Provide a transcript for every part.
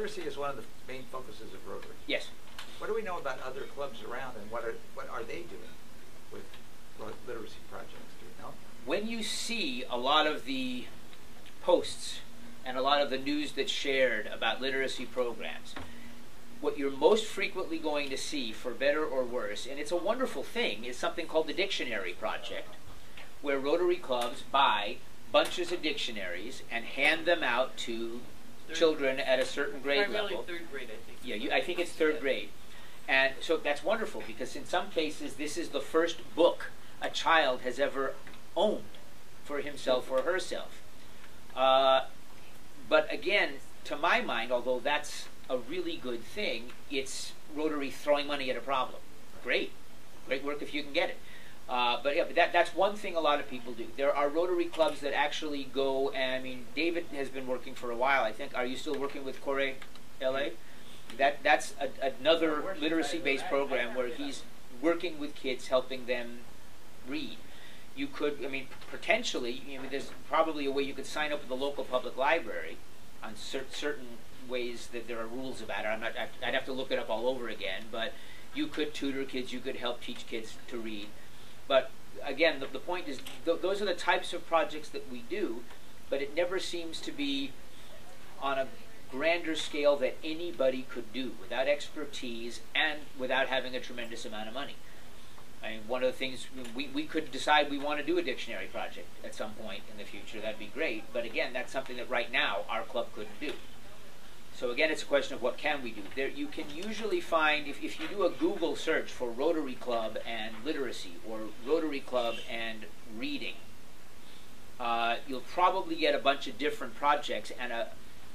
literacy is one of the main focuses of Rotary. Yes. What do we know about other clubs around, and what are they doing with literacy projects? Do you know? When you see a lot of the posts and a lot of the news that's shared about literacy programs, what you're most frequently going to see, for better or worse, and it's a wonderful thing, is something called the Dictionary Project, where Rotary clubs buy bunches of dictionaries and hand them out to children at a certain grade level. Primarily third grade, I think. Yeah, I think it's third grade. And so that's wonderful, because in some cases this is the first book a child has ever owned for himself or herself. But again, to my mind, although that's a really good thing, it's Rotary throwing money at a problem. Great. Great work if you can get it. But yeah, that's one thing a lot of people do. There are Rotary clubs that actually go, and I mean, David has been working for a while, I think. Are you still working with Core LA? That's another literacy-based program where he's working with kids, helping them read. You could, I mean, potentially, I mean, there's probably a way you could sign up with the local public library on certain ways that there are rules about it. I'd have to look it up all over again, but you could tutor kids, you could help teach kids to read. But again, the point is, those are the types of projects that we do, but it never seems to be on a grander scale that anybody could do without expertise and without having a tremendous amount of money. I mean, one of the things, we could decide we want to do a dictionary project at some point in the future. That'd be great. But again, that's something that right now our club couldn't do. So again, it's a question of what can we do. There, you can usually find, if you do a Google search for Rotary Club and literacy, or Rotary Club and reading, you'll probably get a bunch of different projects, and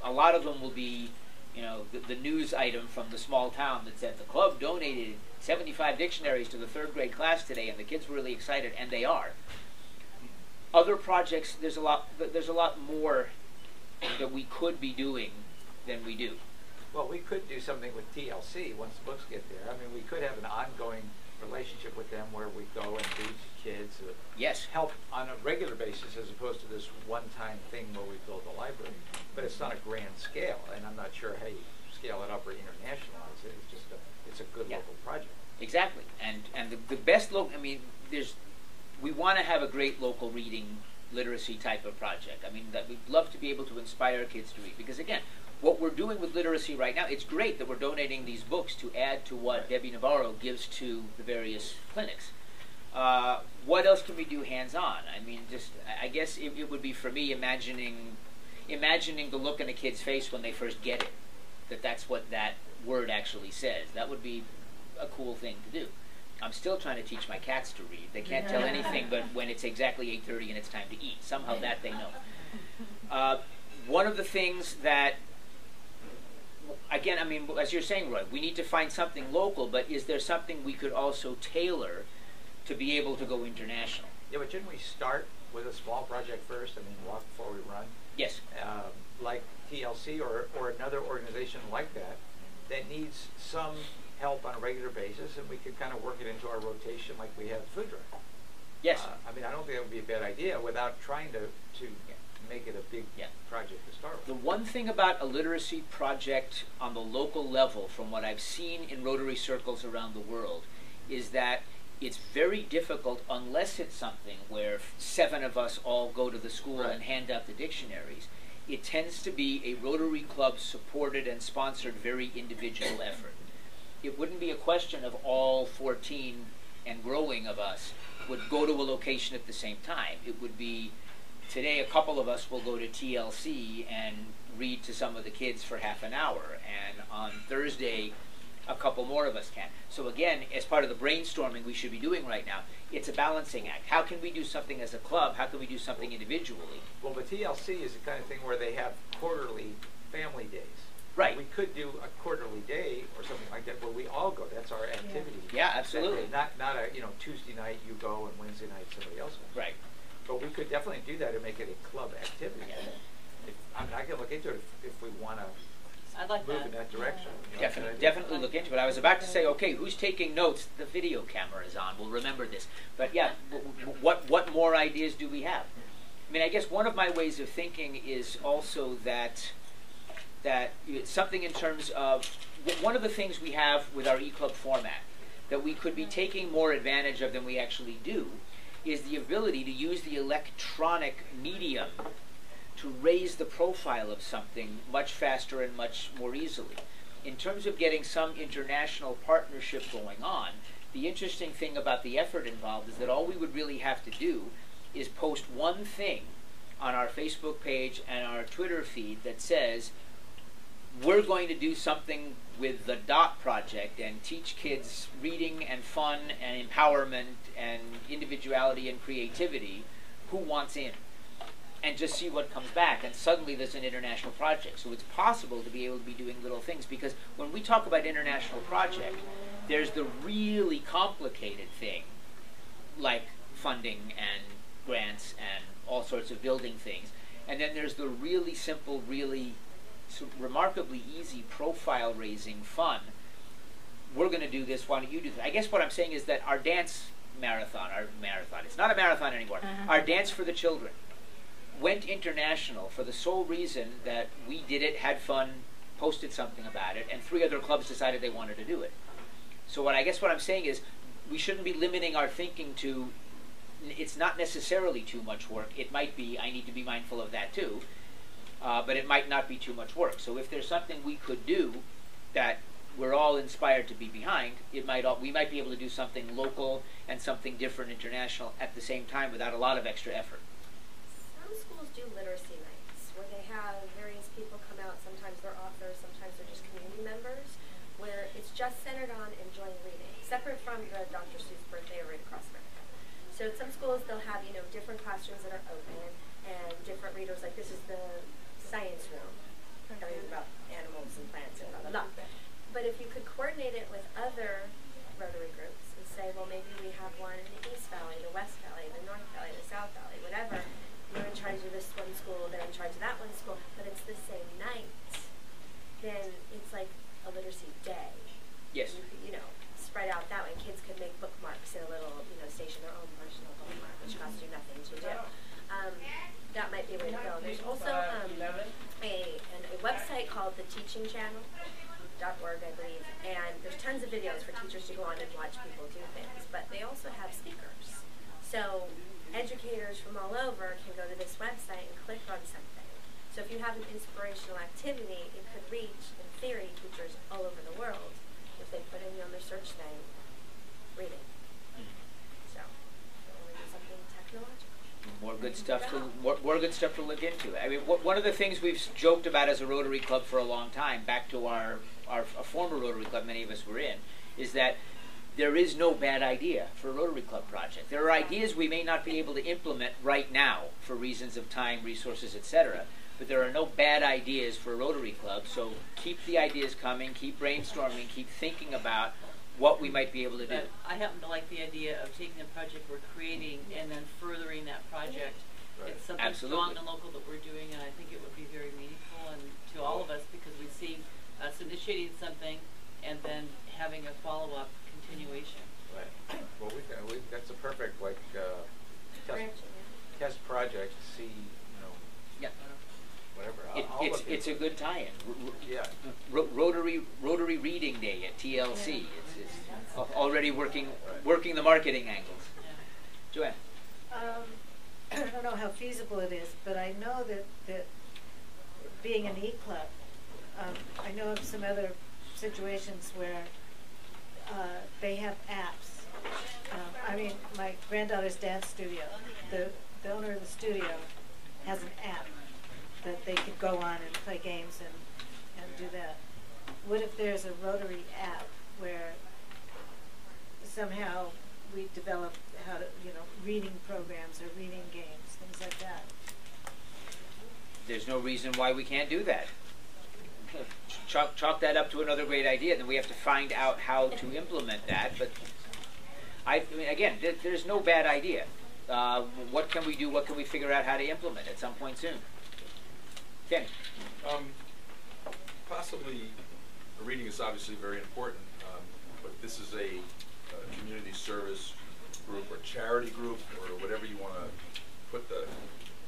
a lot of them will be, you know, the news item from the small town that said the club donated 75 dictionaries to the third grade class today, and the kids were really excited, and they are. Other projects, there's a lot more that we could be doing than we do. Well, we could do something with TLC once the books get there. I mean, we could have an ongoing relationship with them where we go and read to kids. Yes. Help on a regular basis as opposed to this one-time thing where we build a library. But it's not a grand scale, and I'm not sure how you scale it up or internationalize it. It's just it's a good local project. Exactly. And the best local, I mean, we want to have a great local reading literacy type of project. I mean, that we'd love to be able to inspire kids to read, because again, what we're doing with literacy right now, it's great that we're donating these books to add to what Debbie Navarro gives to the various clinics. What else can we do hands-on? I mean, just, I guess it would be for me imagining the look in a kid's face when they first get it, that's what that word actually says. That would be a cool thing to do. I'm still trying to teach my cats to read. They can't tell anything but when it's exactly 8:30 and it's time to eat. Somehow that they know. One of the things that, again, I mean, as you're saying, Roy, we need to find something local, but is there something we could also tailor to be able to go international? Yeah, but shouldn't we start with a small project first? I mean, walk before we run. Yes. Like TLC or another organization like that needs some help on a regular basis, and we could kind of work it into our rotation like we have food drive. Yes. I mean, I don't think that would be a bad idea without trying to make it a big project to start with. The one thing about a literacy project on the local level, from what I've seen in Rotary circles around the world, is that it's very difficult, unless it's something where 7 of us all go to the school and hand out the dictionaries. It tends to be a Rotary Club supported and sponsored, very individual effort. It wouldn't be a question of all 14 and growing of us would go to a location at the same time. It would be, today a couple of us will go to TLC and read to some of the kids for half an hour, and on Thursday a couple more of us can. So again, as part of the brainstorming we should be doing right now, it's a balancing act. How can we do something as a club? How can we do something individually? Well, but TLC is the kind of thing where they have quarterly family days. Right. We could do a quarterly day or something like that where we all go. That's our activity. Yeah, absolutely. Not a, you know, Tuesday night you go and Wednesday night somebody else goes. Right. But we could definitely do that and make it a club activity. I mean, I can look into it if we want to I'd like move in that direction. You know, Definitely look into it. I was about to say, okay, who's taking notes? The video camera is on. We'll remember this. But yeah, what more ideas do we have? I mean, I guess one of my ways of thinking is also that that something in terms of one of the things we have with our e-club format that we could be taking more advantage of than we actually do is the ability to use the electronic medium to raise the profile of something much faster and much more easily. In terms of getting some international partnership going on, the interesting thing about the effort involved is that all we would really have to do is post one thing on our Facebook page and our Twitter feed that says, we're going to do something with the DOT project and teach kids reading and fun and empowerment and individuality and creativity. Who wants in? And just see what comes back. And suddenly there's an international project. So it's possible to be able to be doing little things, because when we talk about international project, there's the really complicated thing, like funding and grants and all sorts of building things. And then there's the really simple, really remarkably easy profile raising fun. We're going to do this, why don't you do that? I guess what I'm saying is that our dance marathon, it's not a marathon anymore, our Dance for the Children went international for the sole reason that we did it, had fun, posted something about it, and 3 other clubs decided they wanted to do it. So I guess what I'm saying is we shouldn't be limiting our thinking to, it's not necessarily too much work. It might be, I need to be mindful of that too, but it might not be too much work. So if there's something we could do that we're all inspired to be behind, we might be able to do something local and something different international at the same time without a lot of extra effort. Some schools do literacy nights where they have various people come out. Sometimes they're authors, sometimes they're just community members, where it's just centered on enjoying reading, separate from the Dr. Seuss birthday or Read Across America. So at some schools they'll have, different classrooms that are open and different readers, like this is the science room, learning about animals and plants and blah, blah, blah. But if you could coordinate it with other Rotary groups and say, well, maybe we have one in the East Valley, the West Valley, the North Valley, the South Valley, whatever. You're in charge of this one school, they're in charge of that one school, but it's the same night. Then it's like a literacy day. Yes. You could, spread out that way. Kids could make bookmarks in a little, station their own personal bookmark, which costs you nothing to do. That might be a way to go. There's also a website called the Teaching Channel.org, I believe, and there's tons of videos for teachers to go on and watch people do things, but they also have speakers. So educators from all over can go to this website and click on something. So if you have an inspirational activity, it could reach, in theory, teachers all over the world if they put in on their search thing, reading. So something technological. More good stuff to look into. I mean, one of the things we've joked about as a Rotary Club for a long time, back to our former Rotary Club many of us were in, is that there is no bad idea for a Rotary Club project. There are ideas we may not be able to implement right now for reasons of time, resources, etc. But there are no bad ideas for a Rotary Club, so keep the ideas coming, keep brainstorming, keep thinking about what we might be able to do. But I happen to like the idea of taking a project we're creating and then furthering that project. Right. It's something strong and local that we're doing, and I think it would be very meaningful and to all of us, because we see us initiating something and then having a follow-up continuation. Right. Well, that's a perfect test project to see, Yeah. whatever. It's a good tie-in. Yeah. Rotary Reading Day at TLC. It's already working the marketing angles. Yeah. Joanne. I don't know how feasible it is, but I know that being an e-club, I know of some other situations where they have apps. My granddaughter's dance studio, the owner of the studio has an app that they could go on and play games and do that. What if there's a Rotary app where somehow we develop how to, reading programs or reading games, things like that? There's no reason why we can't do that. Chalk that up to another great idea, then we have to find out how to implement that. But again, there's no bad idea. What can we do? What can we figure out how to implement at some point soon? Kenny. Possibly, reading is obviously very important, but this is a community service group or charity group or whatever you want to put the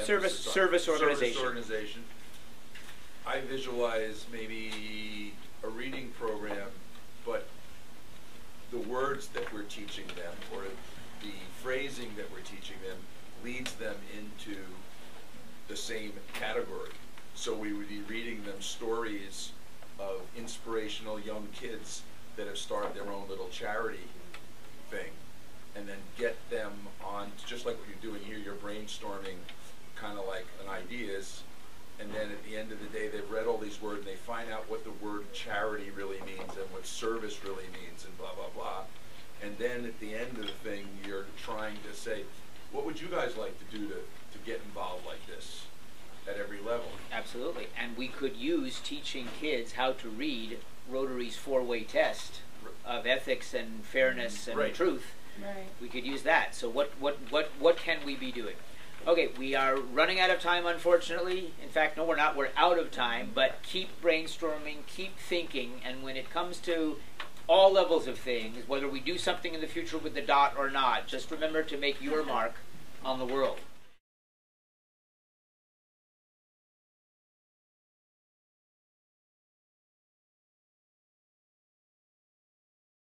Service organization. I visualize maybe a reading program, but the words that we're teaching them, or the phrasing that we're teaching them, leads them into the same category. So we would be reading them stories of inspirational young kids that have started their own little charity thing, and then get them on, just like what you're doing here, you're brainstorming kind of like an ideas, and then at the end of the day they've read all these words and they find out what the word charity really means and what service really means and blah blah blah. And then at the end of the thing you're trying to say, what would you guys like to do to get involved like this at every level? Absolutely. And we could use teaching kids how to read Rotary's 4-way test of ethics and fairness and Right. truth. Right. We could use that. So what can we be doing? Okay, we are running out of time, unfortunately. In fact, no, we're not. We're out of time. But keep brainstorming, keep thinking, and when it comes to all levels of things, whether we do something in the future with the dot or not, just remember to make your mark on the world.